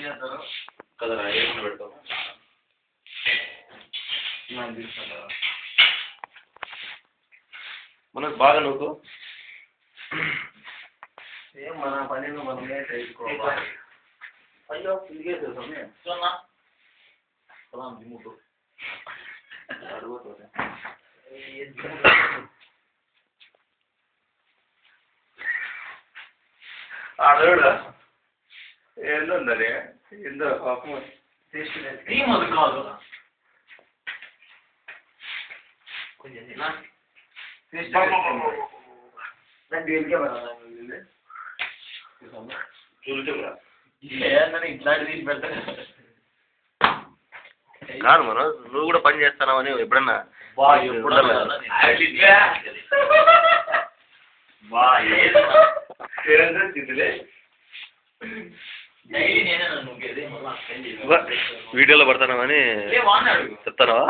చేస్తారు కదరా ఏమన్నా పెడతాం నాకు తీసుకుంటా మనకు బాగా నువ్వు ఏం మన పనిని మనమే చేసుకోవాలి అయ్యో ఇదిగే చేస్తామే చూడన్నా సలాం జిమ్ముకు అడుగుతుంది ఆడోడా ఏంటంటే ఇందులో పాపం టీం అది కాదు కొంచెం కాదు మనం నువ్వు కూడా పని చేస్తానావని ఎప్పుడన్నా వీడియోలో పడతానావని చెప్తానావా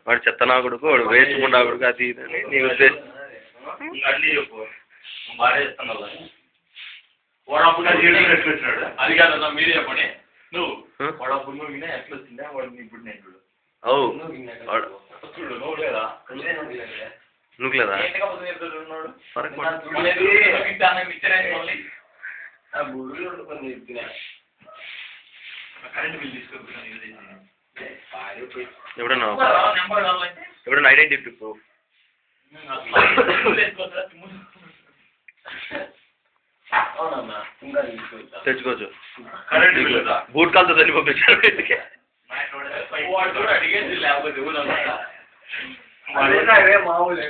వాడు చెత్తనా కొడుకు వాడు వేసుకుండా కొడుకు అది ఇదని నీ ఉద్దేశం అది కాదన్నా మీరే చెప్పండి నువ్వు వాడప్పుడు నువ్వు వినా ఎట్లా వచ్చిందా వాడు ఇప్పుడు నేను చూడు అవు చూడు నువ్వు లేదా నువ్వు లేదా కరెంట్ బిల్ తీసుకుంటున్నాను ఎప్పుడన్నా ఐడెంటిటీ ప్రూఫ్ తెచ్చుకోవచ్చు బూట్ కాల్తో తల్లి పంపించారు మామూలు